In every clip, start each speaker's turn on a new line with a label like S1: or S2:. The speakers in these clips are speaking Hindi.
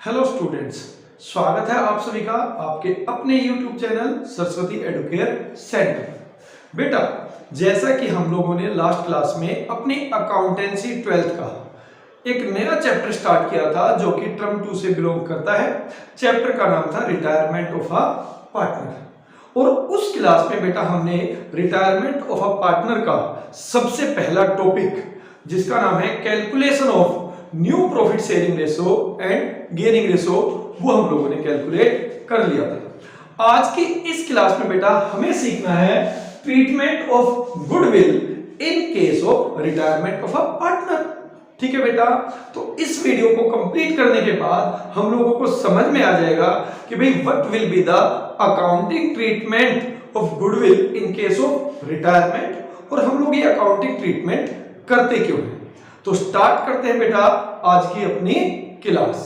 S1: हेलो स्टूडेंट्स, स्वागत है आप सभी का आपके अपने YouTube channel Saraswati Educare centre. बेटा, जैसा कि हम लोगों ने लास्ट क्लास में अपनी अकाउंटेंसी 12th का एक नया चैप्टर स्टार्ट किया था जो कि टर्म 2 से बिलोंग करता है। चैप्टर का नाम था रिटायरमेंट ऑफ अ पार्टनर। और उस क्लास में बेटा हमने रिटायरमेंट ऑफ अ पार्टनर का सबसे पहला टॉपिक जिसका नाम है calculation of new profit sharing ratio and gaining ratio, वो हम लोगों ने कैलकुलेट कर लिया था। आज की इस क्लास में बेटा हमें सीखना है treatment of goodwill in case of retirement of a partner. ठीक है बेटा, तो इस वीडियो को कंप्लीट करने के बाद हम लोगों को समझ में आ जाएगा कि भाई what will be the accounting treatment of goodwill in case of retirement, और हम लोग ये अकाउंटिंग ट्रीटमेंट करते क्यों हैं। तो स्टार्ट करते हैं बेटा आज की अपनी क्लास।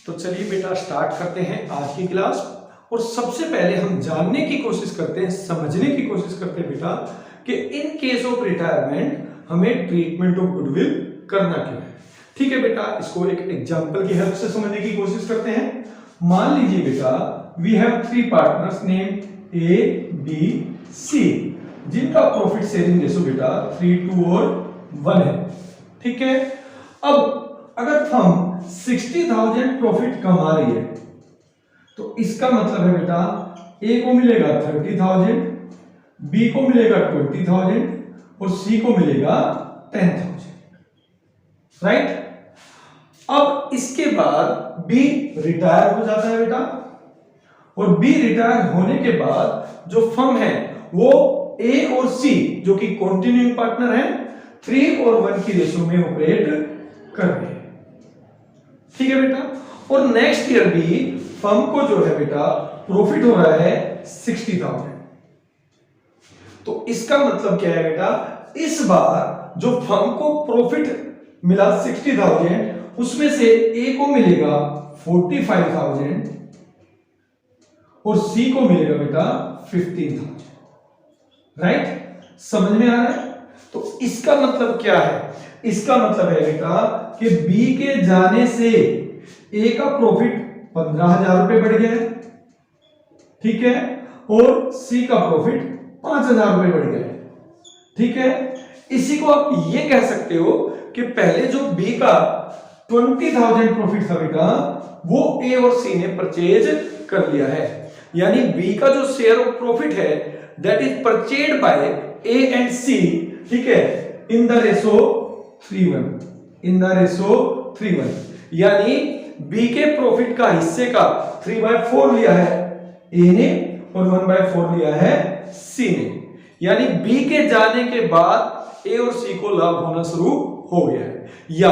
S1: तो चलिए बेटा स्टार्ट करते हैं आज की क्लास। और सबसे पहले हम जानने की कोशिश करते हैं, समझने की कोशिश करते हैं बेटा कि इन केस ऑफ रिटायरमेंट हमें ट्रीटमेंट ऑफ गुडविल करना क्यों है। ठीक है बेटा, इसको एक एग्जांपल की हेल्प से समझने की कोशिश करते हैं। मान लीजिए बेटा we have 3 partners named A B C, जिनका प्रॉफिट शेयरिंग रेशो बेटा 3, 2 और 1 है। ठीक है, अब अगर फर्म 60,000 प्रॉफिट कमा रही है तो इसका मतलब है बेटा ए को मिलेगा 30,000, बी को मिलेगा 20,000 और सी को मिलेगा 10,000। राइट। अब इसके बाद बी रिटायर हो जाता है बेटा, और बी रिटायर होने के बाद जो फर्म है वो ए और सी जो कि कंटिन्यूइंग पार्टनर है 3 और 1 की रेशो में ऑपरेट कर रहे हैं। ठीक है बेटा, और नेक्स्ट ईयर भी फर्म को जो है बेटा प्रॉफिट हो रहा है 60,000। तो इसका मतलब क्या है बेटा, इस बार जो फर्म को प्रॉफिट मिला 60,000 उसमें से ए को मिलेगा 45,000 और सी को मिलेगा बेटा 15,000। राइट, समझ में आ रहा है। तो इसका मतलब क्या है, इसका मतलब है बेटा कि बी के जाने से ए का प्रॉफिट 15,000 रुपए बढ़ गया है। ठीक है, और सी का प्रॉफिट 5,000 रुपए बढ़ गया है। ठीक है, इसी को आप ये कह सकते हो कि पहले जो बी का 20,000 प्रॉफिट था बेटा वो ए और सी ने परचेज कर लिया है। यानी बी का जो शेयर ऑफ प्रॉफिट है that is purchased by A and C. ठीक है, in the ratio 3:1, in the ratio 3:1। यानी बी के प्रॉफिट का हिस्से का 3/4 लिया है ए ने और 1/4 लिया है सी ने। यानी बी के जाने के बाद ए और सी को लाभ होना शुरू हो गया है, या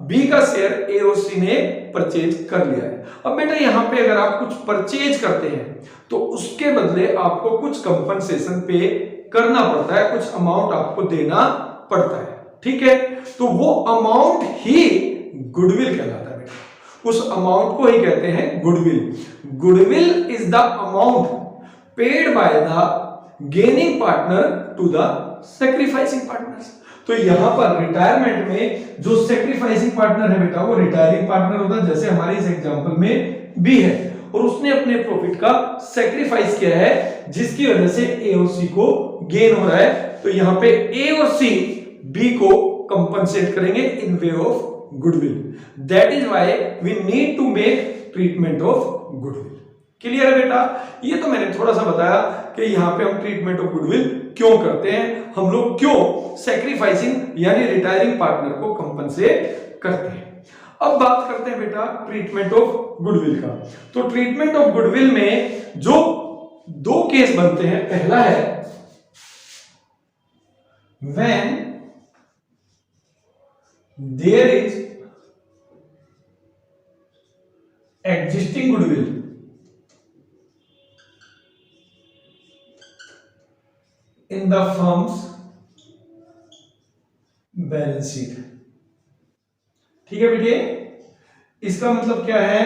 S1: बी का शेयर ए और सी ने परचेज कर लिया है। अब बेटा यहां पे अगर आप कुछ परचेज करते हैं तो उसके बदले आपको कुछ कंपनसेशन पे करना पड़ता है, कुछ अमाउंट आपको देना पड़ता है। ठीक है, तो वो अमाउंट ही गुडविल कहलाता है बेटा। उस अमाउंट को ही कहते हैं goodwill. Goodwill is the amount paid by the gaining partner to the sacrificing partners. तो यहां पर रिटायरमेंट में जो सैक्रिफाइसिंग पार्टनर है बेटा वो रिटायरिंग पार्टनर होता है, जैसे हमारे इस एग्जांपल में बी है, और उसने अपने प्रॉफिट का सैक्रिफाइस किया है जिसकी वजह से ए और सी को गेन हो रहा है। तो यहां पे ए और सी बी को कंपनसेट करेंगे in way of goodwill. That is why we need to make treatment of goodwill. Clear है बेटा। ये तो मैंने थोड़ा सा बताया कि यहां पे हम ट्रीटमेंट ऑफ गुडविल क्यों करते हैं, हम लोग क्यों सैक्रिफाइसिंग यानी रिटायरिंग पार्टनर को कंपनसेट करते हैं। अब बात करते हैं बेटा ट्रीटमेंट ऑफ गुडविल का। तो ट्रीटमेंट ऑफ गुडविल में जो 2 केस बनते हैं, पहला है when there is existing goodwill in the firm's balance sheet. ठीक है बेटे, इसका मतलब क्या है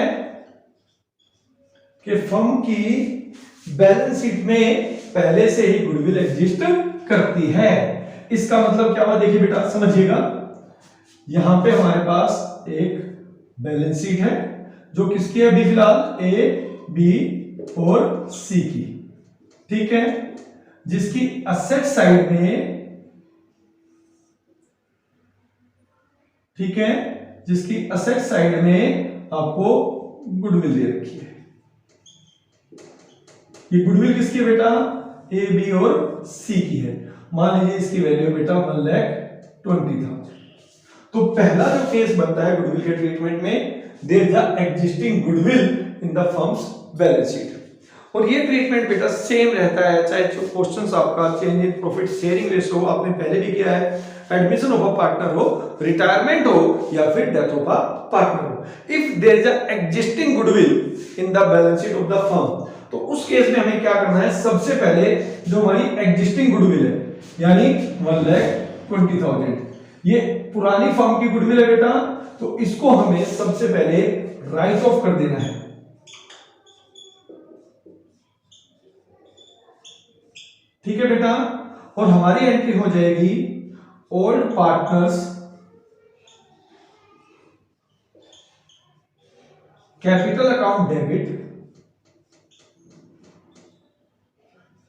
S1: कि फर्म की बैलेंस शीट में पहले से ही गुडविल एग्जिस्ट करती है। इसका मतलब क्या हुआ, देखिए बेटा समझिएगा, यहां पे हमारे पास एक बैलेंस शीट है जो किसकी है अभी फिलहाल, ए बी और सी की, ठीक है, जिसकी असेट साइड में, ठीक है, जिसकी असेट साइड में आपको गुडविल दे रखी है। ये गुडविल किसकी है बेटा, ए बी और सी की है। मान लीजिए इसकी वैल्यू है बेटा 1,20,000। तो पहला जो केस बनता है गुडविल के ट्रीटमेंट में, there is a existing goodwill in the firm's balance sheet. और ये ट्रीटमेंट बेटा सेम रहता है, चाहे जो क्वेश्चंस आपका change in profit sharing ratio आपने पहले भी किया है, एडमिशन ऑफ अ पार्टनर हो, रिटायरमेंट हो या फिर डेथ ऑफ अ पार्टनर हो, if there is a existing goodwill in the balance sheet of the firm, तो उस केस में हमें क्या करना है, सबसे पहले जो हमारी एग्जिस्टिंग गुडविल है यानी 1,20,000, ये पुरानी फर्म की गुडविल है बेटा, तो इसको हमें सबसे पहले राइट ऑफ कर देना है। ठीक है बेटा, और हमारी एंट्री हो जाएगी old partners capital account debit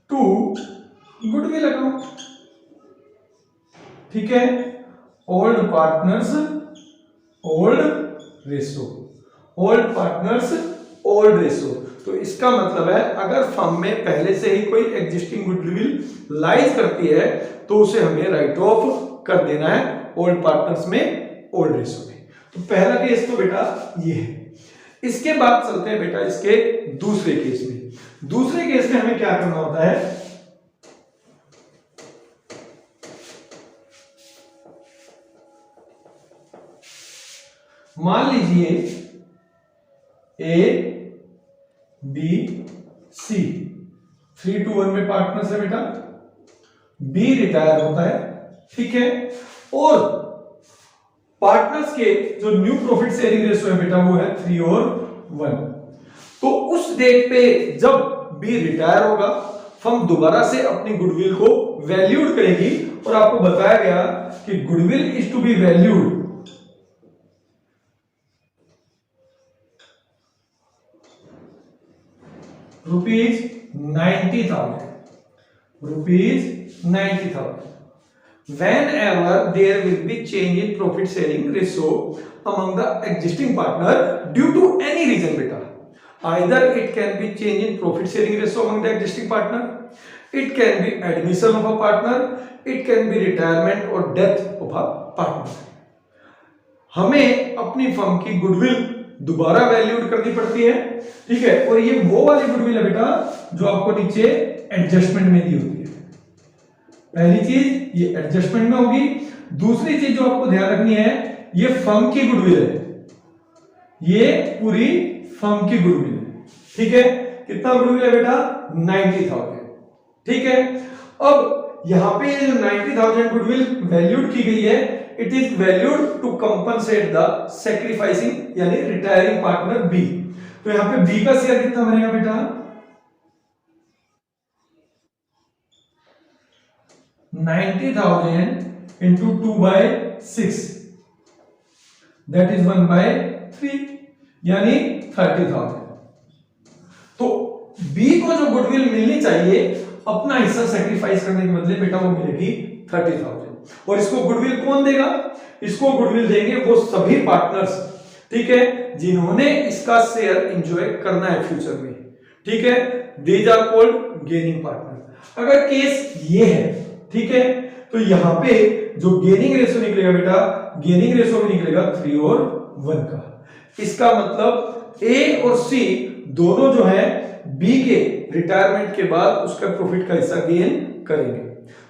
S1: to goodwill account, ठीक है, old partners old ratio, old partners old ratio. तो इसका मतलब है अगर फर्म में पहले से ही कोई एग्जिस्टिंग गुडविल लाइज करती है तो उसे हमें राइट ऑफ कर देना है ओल्ड पार्टनर्स में ओल्ड रेशो में। तो पहला केस तो बेटा ये है। इसके बाद चलते हैं बेटा इसके दूसरे केस में। दूसरे केस में हमें क्या करना होता है, मान लीजिए ए बी सी 3:1 में पार्टनर्स है बेटा, बी रिटायर होता है, ठीक है, और पार्टनर्स के जो न्यू प्रॉफिट शेयरिंग रेशियो है बेटा वो है 3:1। तो उस डेट पे जब बी रिटायर होगा, फर्म दोबारा से अपनी गुडविल को वैल्यूड करेगी, और आपको बताया गया कि goodwill is to be valued ₹90,000, ₹90,000 whenever there will be change in profit sharing ratio among the existing partner due to any reason beta. Either it can be change in profit sharing ratio among the existing partner, it can be admission of a partner, it can be retirement or death of a partner. हमें अपनी फर्म की गुडविल दोबारा वैल्यूड करनी पड़ती है, ठीक है, और ये वो वाली गुडविल है बेटा जो आपको नीचे एडजस्टमेंट में दी होती है। पहली चीज ये एडजस्टमेंट में होगी, दूसरी चीज जो आपको ध्यान रखनी है, ये फर्म की गुडविल है, ये पूरी फर्म की गुडविल है, ठीक है। कितना गुडविल है बेटा, 90,000, ठीक है। अब यहां पे जो 90,000 गुडविल वैल्यूड की गई है, it is valued to compensate the sacrificing यानी रिटायरिंग पार्टनर बी। तो यहां पे बी का शेयर कितना बनेगा बेटा, 90,000 इंटू 2/6, दैट इज 1/3 यानी 30,000। तो बी को जो गुडविल मिलनी चाहिए अपना हिस्सा सैक्रिफाइस करने के बदले बेटा वो मिलेगी 30,000। और इसको गुडविल कौन देगा, इसको गुडविल देंगे वो सभी पार्टनर्स, ठीक है, जिन्होंने इसका शेयर एंजॉय करना है फ्यूचर में, ठीक है, these are called gaining partner. अगर केस ये है, ठीक है, तो यहां पे जो गेनिंग रेशियो निकलेगा बेटा, गेनिंग रेशियो भी निकलेगा 3:1 का। इसका मतलब ए और सी दोनों जो है बी के रिटायरमेंट के बाद उसका प्रॉफिट का हिस्सा गेन करेंगे।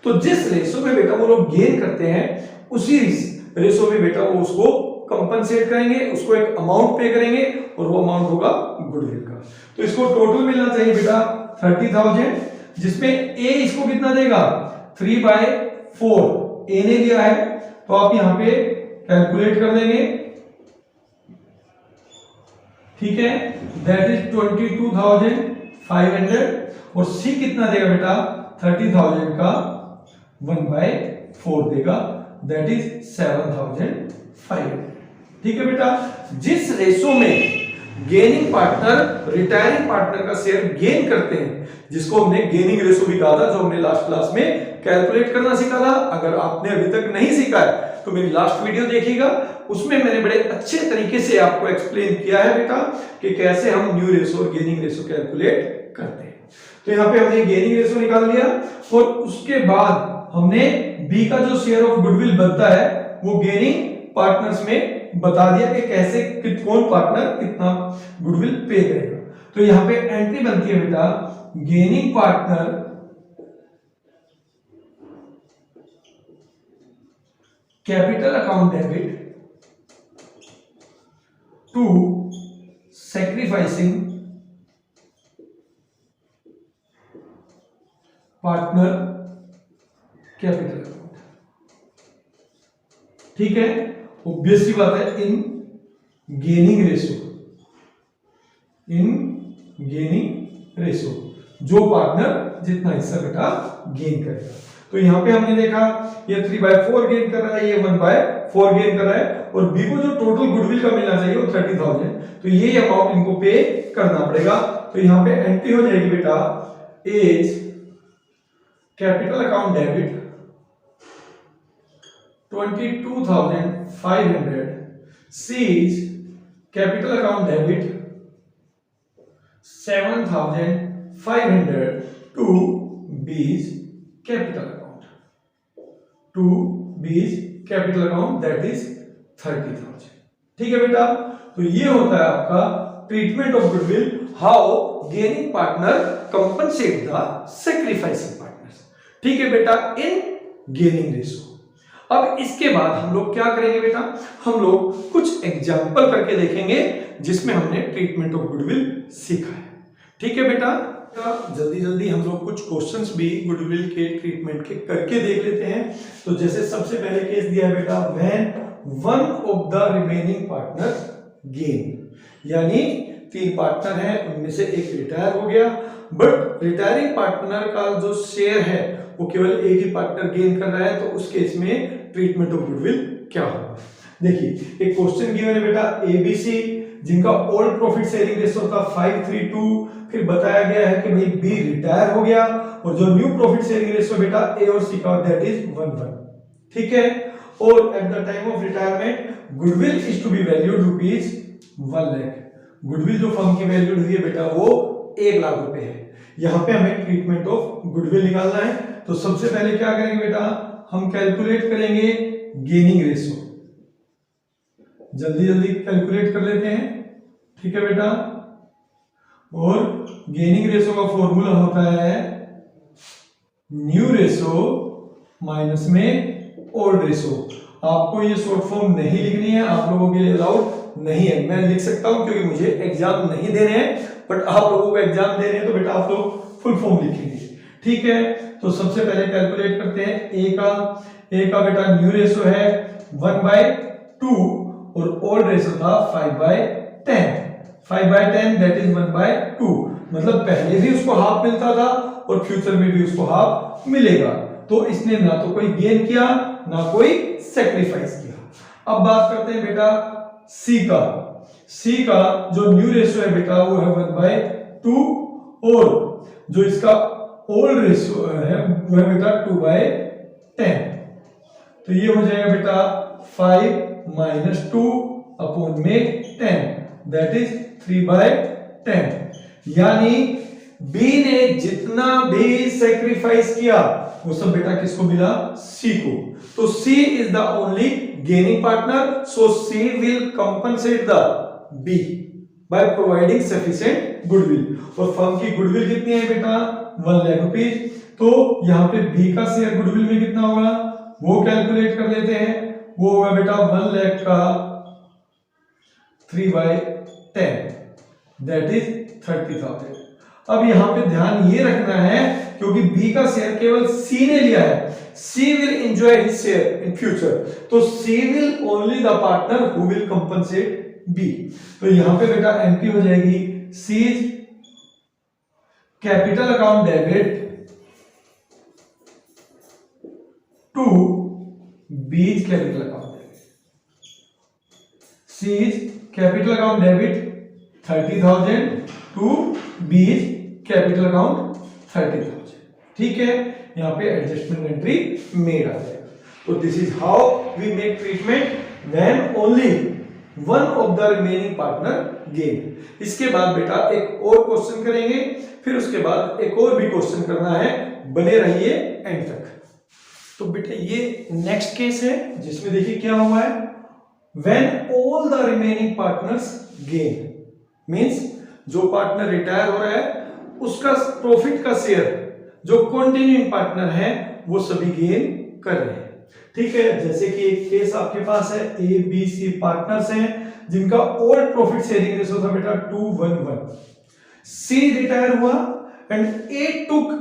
S1: तो जिस रेशियो में बेटा वो लोग गेन करते हैं उसी रेशियो में बेटा वो उसको कंपनसेट करेंगे, उसको एक अमाउंट पे करेंगे, और वो अमाउंट होगा गुडविल का। तो इसको टोटल मिलना चाहिए बेटा 30,000, जिसमें ए इसको कितना देगा 3/4, ए ने लिया है, तो आप यहां पे कैलकुलेट कर देंगे, ठीक है, दैट इज 22,500 500 और सी कितना देगा बेटा 30,000 का 1/4 देगा, दैट इज 7,500। ठीक है बेटा, जिस रेशो में गेनिंग पार्टनर रिटायरिंग पार्टनर का शेयर गेन करते हैं, जिसको हमने गेनिंग रेशो भी कहा था, जो हमने लास्ट क्लास में कैलकुलेट करना सीखा था। अगर आपने अभी तक नहीं सीखा है तो मेरी लास्ट वीडियो देखिएगा, उसमें मैंने बड़े अच्छे तरीके से आपको एक्सप्लेन किया है बेटा कि कैसे हम न्यू रेशो और गेनिंग रेशो कैलकुलेट करते हैं। तो यहाँ पे हमने गेनिंग रेशो निकाल लिया और उसके बाद हमने बी का जो शेयर ऑफ गुडविल बनता है वो गेनिंग पार्टनर्स में बता दिया कि कैसे कौन पार्टनर कितना गुडविल पे करेगा। तो यहाँ पे एंट्री बनती है बेटा gaining partner capital account debit to sacrificing partner capital account. ठीक है, ऑब्वियस सी बात है, इन गेनिंग रेशो जो पार्टनर जितना हिस्सा बेटा गेन करेगा। तो यहां पे हमने देखा ये 3/4 गेन कर रहा है, ये 1/4 गेन कर रहा है और बी को जो टोटल गुडविल का मिलना चाहिए वो 30,000, तो ये अमाउंट इनको पे करना पड़ेगा। तो यहां पे एंट्री हो जाएगी बेटा A's capital account debit 22,500, C's capital account debit 7,500 to B's capital account that is 30,000। ठीक है बेटा, तो ये होता है आपका treatment of goodwill, how gaining partner compensate the sacrificing partners. ठीक है बेटा, इन गेनिंग रेशो। अब इसके बाद हम लोग क्या करेंगे बेटा, हम लोग कुछ एग्जाम्पल करके देखेंगे जिसमें हमने ट्रीटमेंट ऑफ गुडविल सीखा है। ठीक है बेटा, जल्दी हम लोग कुछ क्वेश्चंस भी गुडविल के ट्रीटमेंट के करके देख लेते हैं। तो जैसे सबसे पहले केस दिया है बेटा, when one of the remaining partner gain, यानी 3 पार्टनर हैं, उनमें से एक रिटायर हो गया, बट रिटायरिंग पार्टनर का जो शेयर है वो केवल एक ही पार्टनर गेन कर रहा है। तो उस केस में ट्रीटमेंट ऑफ गुडविल क्या होगा। देखिए एक क्वेश्चन गिवन है बेटा, एबीसी जिनका ओल्ड प्रॉफिट शेयरिंग रेशियो था 5:3:2, फिर बताया गया है कि भाई बी रिटायर हो गया और जो न्यू प्रॉफिट शेयरिंग रेशियो बेटा ए और सी का दैट इज 1:1। ठीक है, और at the time of retirement goodwill is to be valued rupees 1 lakh. Goodwill जो फर्म की वैल्यूड हुई है बेटा वो 1 लाख रुपए है। यहां पे हमें ट्रीटमेंट ऑफ गुडविल निकालना है। तो सबसे पहले क्या करेंगे बेटा, हम कैलकुलेट करेंगे गेनिंग रेशियो। जल्दी कैलकुलेट कर लेते हैं। ठीक है बेटा, और गेनिंग रेशियो का फॉर्मूला होता है न्यू रेशियो माइनस में ओल्ड रेशियो। आपको ये शॉर्ट फॉर्म नहीं लिखनी है, आप लोगों के लिए अलाउड नहीं है। मैं लिख सकता हूं क्योंकि मुझे एग्जाम नहीं देने हैं, बट आप लोगों को एग्जाम देने हैं तो बेटा आप लोग फुल फॉर्म लिखेंगे। ठीक है, तो सबसे पहले कैलकुलेट करते हैं ए का बेटा न्यू रेशियो है 1/2 और ओल्ड रेशियो था 5/10। 5/10 दैट इज 1/2, मतलब पहले भी उसको हाफ मिलता था और फ्यूचर में भी उसको हाफ मिलेगा। तो इसने ना तो कोई गेन किया ना कोई सैक्रिफाइस किया। अब बात करते हैं बेटा सी का जो न्यू रेशियो है बेटा वो है 1/2 और जो इसका ओल्ड रेशियो है वो है बेटा 2/10। तो ये हो जाएगा बेटा 5 - 2 अपॉन में 10 दैट इज 3/10। यानी बी ने जितना भी सैक्रिफाइस किया वो सब बेटा किसको मिला, सी को। तो C is the only gaining partner, so C will compensate the B by providing sufficient goodwill. और फर्म की गुडविल कितनी है बेटा 1 लाख रुपीज। तो यहाँ पे बी का शेयर गुडविल में कितना होगा वो कैलकुलेट कर लेते हैं। वो होगा बेटा 1 लाख का 3/10 दैट इज 30,000। अब यहां पे ध्यान ये रखना है क्योंकि बी का शेयर केवल सी ने लिया है, C will enjoy his share in future, तो C will only the partner who will compensate B. तो यहां पे बेटा एंट्री हो जाएगी C's capital account debit to B's capital account debit. C is capital account debit 30,000 to B's capital account 30,000। ठीक है, यहां पे एडजस्टमेंट एंट्री मेड आ जाएगा। तो this is how we make treatment when only one of the remaining partner gain. इसके बाद बेटा एक और क्वेश्चन करेंगे, फिर उसके बाद एक और भी क्वेश्चन करना है, बने रहिए एंड तक। तो बेटा ये नेक्स्ट केस है जिसमें देखिए क्या हुआ है, when all the remaining partners gain, means जो पार्टनर रिटायर हो रहा है उसका प्रॉफिट का शेयर जो कंटिन्यूइंग पार्टनर है वो सभी गेन कर रहे हैं। ठीक है, जैसे कि एक केस आपके पास है, ए बी सी पार्टनर्स हैं जिनका ओल्ड प्रॉफिट शेयरिंग रेशियो था बेटा 2:1। सी रिटायर हुआ and A took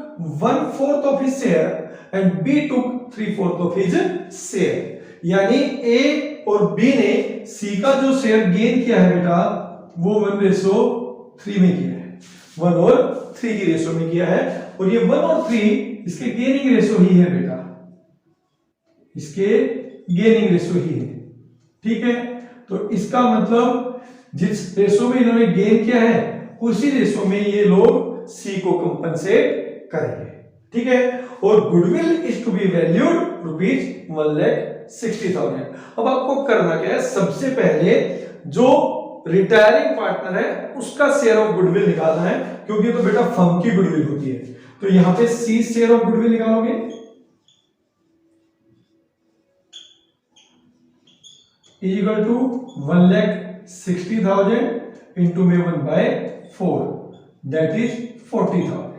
S1: 1/4 of his share and B took 3/4 of his share. यानी ए और बी ने सी का जो शेयर गेन किया है बेटा वो 1:3 में किया है, 1 और 3 की रेशियो में किया है, और ये 1 और 3 इसके गेनिंग रेशियो ही है बेटा, इसके गेनिंग रेशियो ही है। ठीक है, तो इसका मतलब जिस रेशियो में इन्होंने गेन किया है उसी रेशियो में ये लोग सी को कंपनसेट करेंगे। ठीक है, और goodwill is to be valued ₹1,60,000। अब आपको करना क्या है, सबसे पहले जो रिटायरिंग पार्टनर है उसका शेयर ऑफ गुडविल निकालना है, क्योंकि तो बेटा फर्म की गुडविल होती है। तो यहां पे सी शेयर ऑफ गुडविल निकालोगे, इज इक्वल टू 1,60,000 इंटू में 1/4, दैट इज 40,000।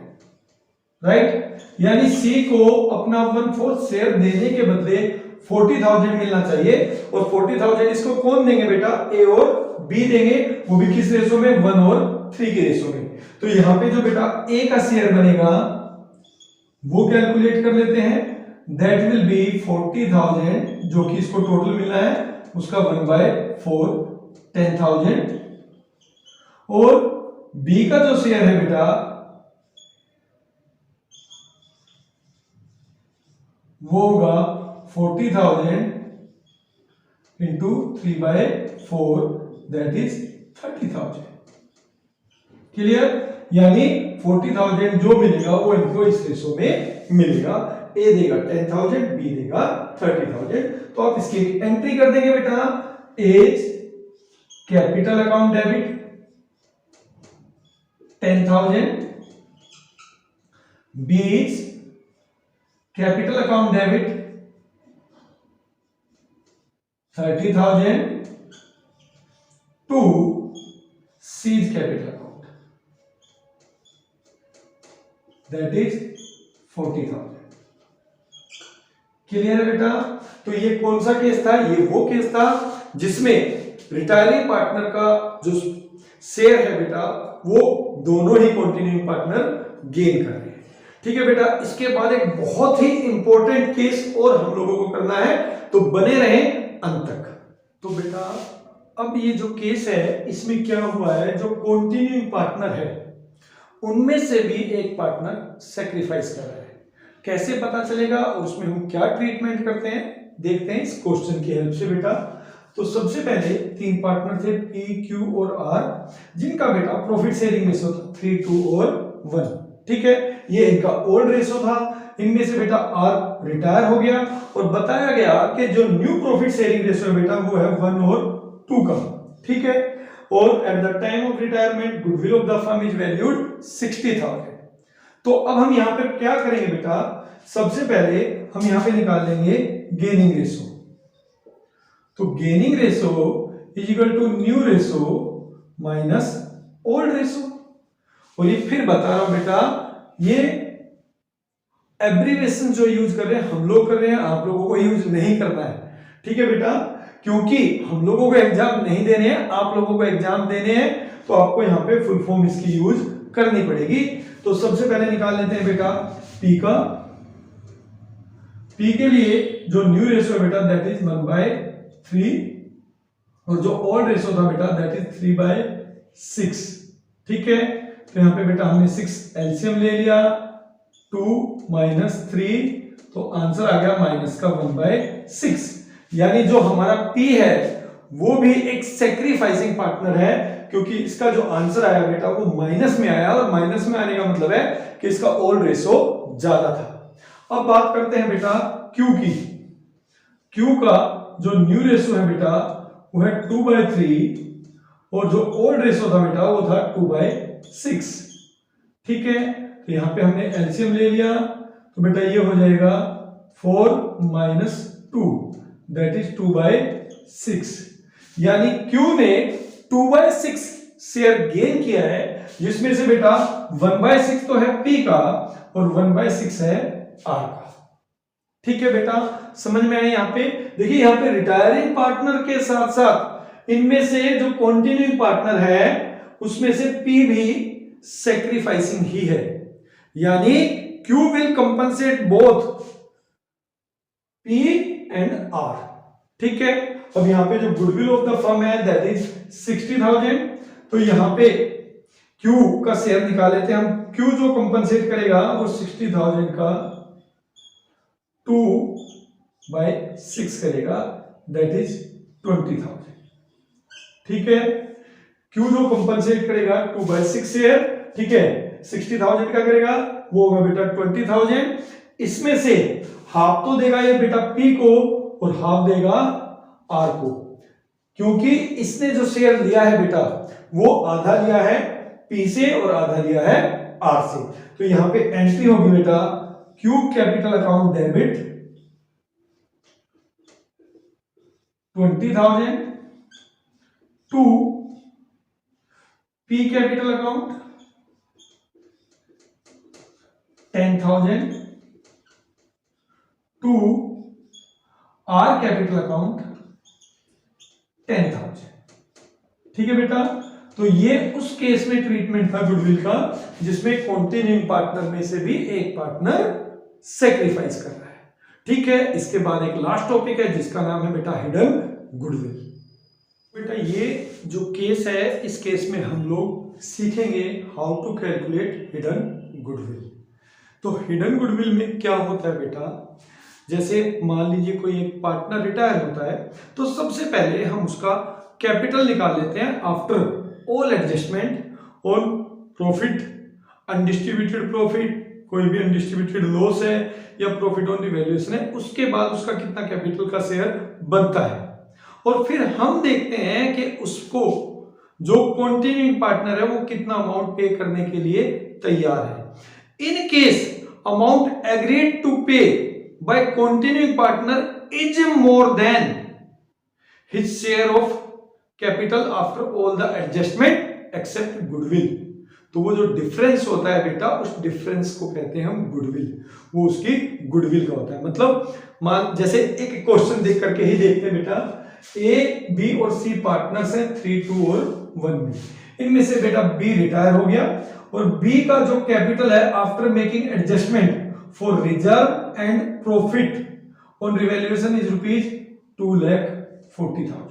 S1: राइट, यानी सी को अपना 1/4 शेयर देने के बदले 40,000 मिलना चाहिए, और 40,000 इसको कौन देंगे बेटा, ए और बी देंगे, वो भी किस रेशो में, 1 और 3 के रेशो में। तो यहां पे जो बेटा ए का शेयर बनेगा वो कैलकुलेट कर लेते हैं, दैट विल बी 40,000 जो कि इसको टोटल मिलना है उसका 1/4 10,000, और बी का जो शेयर है बेटा वो होगा 40,000 इंटू 3/4, दैट इज 30,000। क्लियर, यानी 40,000 जो मिलेगा वो इनको इस रेशो में मिलेगा, ए देगा 10,000, बी देगा 30,000। तो आप इसकी एंट्री कर देंगे बेटा, A's capital account debit 10,000, B's capital account debit 30,000 to C's capital account, that is 40,000। Clear है बेटा। तो ये कौन सा केस था, ये वो केस था जिसमें रिटायरिंग पार्टनर का जो शेयर है बेटा वो दोनों ही कंटिन्यूइंग पार्टनर गेन कर रहे हैं। ठीक है बेटा, इसके बाद एक बहुत ही इंपॉर्टेंट केस और हम लोगों को करना है, तो बने रहें अंत तक। तो बेटा अब ये जो केस है इसमें क्या हुआ है, जो कंटिन्यूइंग पार्टनर है उनमें से भी एक पार्टनर सेक्रीफाइस कर रहा है। कैसे पता चलेगा और उसमें हम क्या ट्रीटमेंट करते हैं, देखते हैं इस क्वेश्चन की हेल्प से बेटा। तो सबसे पहले 3 पार्टनर थे पी, क्यू और आर, जिनका बेटा प्रॉफिट शेयरिंग रेशियो था 3, 2 और 1। ठीक है, ये इनका ओल्ड रेशियो था। इनमें से बेटा आर रिटायर हो गया और बताया गया कि जो न्यू प्रॉफिट शेयरिंग रेशियो बेटा वो है 1 और 2 का। ठीक है, और at the time of retirement goodwill of the firm is valued 60,000। तो अब हम यहां पर क्या करेंगे बेटा, सबसे पहले हम यहां पे निकाल लेंगे गेनिंग रेशियो। तो gaining ratio is equal to new ratio minus old ratio. और ये फिर बता रहा हूं बेटा, ये एब्रीविएशन जो यूज कर रहे हैं हम लोग कर रहे हैं, आप लोगों को यूज नहीं करना है। ठीक है बेटा, क्योंकि हम लोगों को एग्जाम नहीं देने हैं, आप लोगों को एग्जाम देने हैं, तो आपको यहाँ पे फुल फॉर्म इसकी यूज करनी पड़ेगी। तो सबसे पहले निकाल लेते हैं बेटा पी का। पी के लिए जो न्यू रेशियो बेटा दैट इज 1/3, और जो ओल्ड रेशियो था बेटा दैट इज 3/6। ठीक है, तो यहाँ पे बेटा हमने 6 एलसीएम ले लिया, 2 माइनस 3, तो आंसर आ गया माइनस का 1/6। यानी जो हमारा P है वो भी एक सेक्रीफाइसिंग पार्टनर है, क्योंकि इसका जो आंसर आया बेटा वो माइनस में आया, और माइनस में आने का मतलब है कि इसका ओल्ड रेशो ज्यादा था। अब बात करते हैं बेटा Q की। Q का जो न्यू रेशो है बेटा वो है 2/3, और जो ओल्ड रेशो था बेटा वो था 2/6। ठीक है, तो यहां पे हमने एलसीएम ले लिया, तो बेटा ये हो जाएगा 4 माइनस 2, दैट इज 2/6। यानी Q ने 2/6 शेयर गेन किया है, जिसमें से बेटा 1/6 तो है P का और 1/6 है R का। ठीक है बेटा, समझ में आया? यहाँ पे देखिए, यहाँ पे रिटायरिंग पार्टनर के साथ साथ इनमें से जो कंटिन्यूइंग पार्टनर है उसमें से P भी सेक्रीफाइसिंग ही है, यानी Q will compensate both P and R। ठीक है, अब यहां पे जो गुडविल ऑफ द फर्म है दैट इज 60,000, तो यहां पे Q का शेयर निकाल लेते हैं हम। Q जो कंपनसेट करेगा वो 60,000 का 2/6 करेगा, दैट इज 20,000। ठीक है, Q जो कंपनसेट करेगा 2/6 शेयर, ठीक है, 60,000 का करेगा, वो होगा बेटा 20,000। इसमें से हाफ तो देगा ये बेटा P को और हाफ देगा R को, क्योंकि इसने जो शेयर लिया है बेटा वो आधा लिया है P से और आधा लिया है R से। तो यहां पे एंट्री होगी बेटा Q capital account debit 20,000 to P capital account 10,000 to R capital account 10,000। ठीक है बेटा, तो ये उस केस में ट्रीटमेंट था गुडविल का जिसमें कंटिन्यूइंग पार्टनर में से भी एक पार्टनर सेक्रीफाइस कर रहा है। ठीक है, इसके बाद एक लास्ट टॉपिक है जिसका नाम है बेटा हिडन गुडविल। बेटा ये जो केस है, इस केस में हम लोग सीखेंगे how to calculate hidden goodwill. तो हिडन गुडविल में क्या होता है बेटा, जैसे मान लीजिए कोई एक पार्टनर रिटायर होता है, तो सबसे पहले हम उसका कैपिटल निकाल लेते हैं after all adjustment on profit, undistributed profit, कोई भी अनडिस्ट्रीब्यूटेड लॉस है या प्रॉफिट ऑन रिवैल्यूएशन है, उसके बाद उसका कितना कैपिटल का शेयर बनता है। और फिर हम देखते हैं कि उसको जो कंटिन्यूइंग पार्टनर है वो कितना अमाउंट पे करने के लिए तैयार है। In case amount agreed to pay by continuing partner is more than his share of capital after all the adjustment except goodwill. तो वो जो डिफरेंस होता है बेटा, उस डिफरेंस को कहते हैं हम गुडविल, वो उसकी गुडविल का होता है। मतलब मान जैसे एक क्वेश्चन देख करके ही देखते हैं बेटा, ए बी और सी पार्टनर्स हैं 3, 2 और 1 बी। इनमें से बेटा बी रिटायर हो गया और बी का जो कैपिटल है after making adjustment for reserve and profit on revaluation is ₹2,40,000।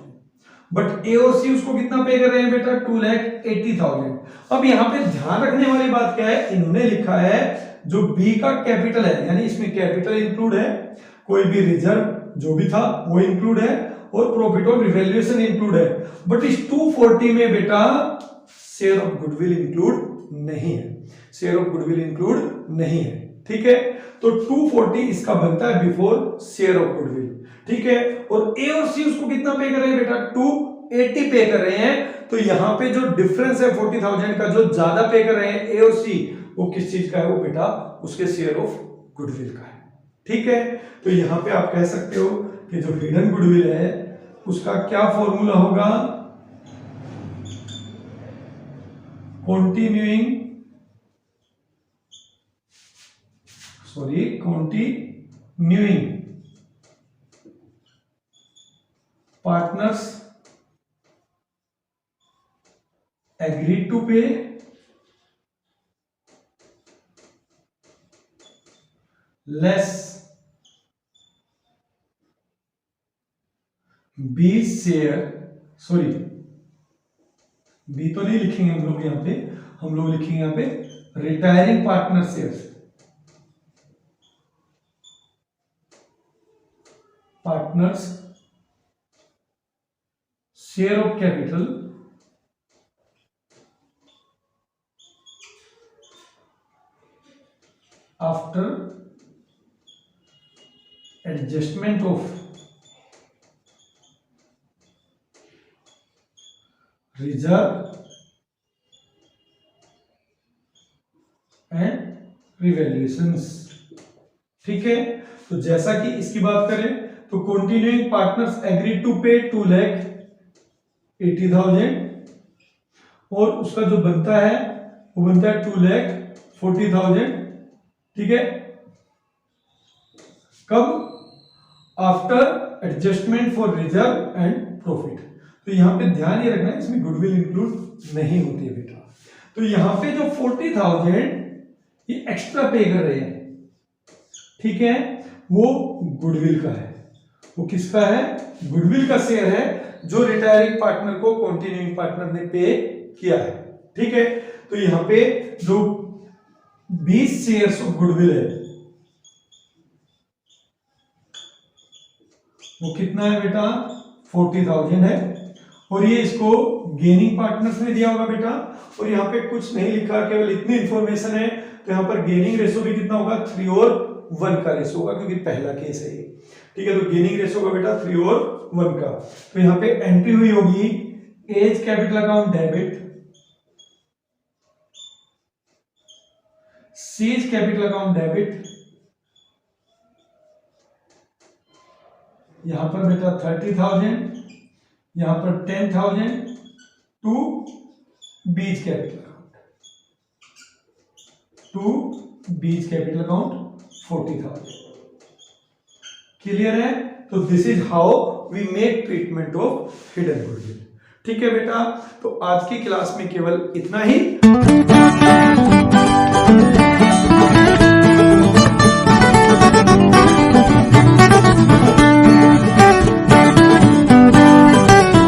S1: But A और सी उसको कितना पे कर रहे हैं बेटा, 2,80,000। अब यहां पे ध्यान रखने वाली बात क्या है, इन्होंने लिखा है जो बी का कैपिटल है, यानी इसमें कैपिटल इंक्लूड है, कोई भी रिजर्व जो भी था वो इंक्लूड है और प्रॉफिट ऑन रिवैल्यूएशन इंक्लूड है। बट इस 240 में बेटा शेयर ऑफ गुडविल इंक्लूड नहीं है, शेयर ऑफ गुडविल इंक्लूड नहीं है। ठीक है, तो 240 इसका बनता है बिफोर शेयर ऑफ गुडविल। ठीक है, और ए और सी उसको कितना पे कर रहे हैं बेटा, 280 पे कर रहे हैं। तो यहां पे जो डिफरेंस है 40,000 का, जो ज्यादा पे कर रहे हैं ए और सी, वो किस चीज का है, वो बेटा उसके शेयर ऑफ गुडविल का है। ठीक है, तो यहां पे आप कह सकते हो कि जो हिडन गुडविल है उसका क्या फॉर्मूला होगा, continuing partners agreed to pay less B share, sorry B तो नहीं लिखेंगे हम लोग यहाँ पे, हम लोग लिखेंगे यहां पे retiring partner shares, partners share of capital after adjustment of reserve and revaluations. ठीक है, तो जैसा कि इसकी बात करें तो कंटिन्यूइंग पार्टनर्स एग्री टू पे 2,80,000 और उसका जो बनता है वो बनता है 2,40,000। ठीक है, कब? After adjustment for reserve and profit. तो यहां पे ध्यान ये रखना है इसमें गुडविल इंक्लूड नहीं होती है बेटा। तो यहां पे जो 40,000 ये एक्स्ट्रा पे कर रहे हैं, ठीक है, वो गुडविल का है। वो किसका है? गुडविल का शेयर है जो रिटायरिंग पार्टनर को कंटिन्यूइंग पार्टनर ने पे किया है। ठीक है, तो यहां पे जो 20 शेयर्स ऑफ गुडविल है वो कितना है बेटा? 40,000 है। और ये इसको गेनिंग पार्टनर्स ने दिया होगा बेटा। और यहाँ पे कुछ नहीं लिखा, केवल इतनी इंफॉर्मेशन है। तो यहाँ पर गेनिंग रेशो भी कितना होगा? 3 और 1 का रेशो होगा, क्योंकि पहला केस है ये। ठीक है, तो गेनिंग रेशो होगा बेटा 3 और 1 का। तो यहाँ पे एंट्री हुई होगी A's capital account debit, C's capital account debit, यहां पर बेटा 30,000, यहां पर 10,000 to B's capital account, to B's capital account 40,000। Clear है? तो this is how we make treatment of hidden goodwill. ठीक है बेटा, तो आज की क्लास में केवल इतना ही।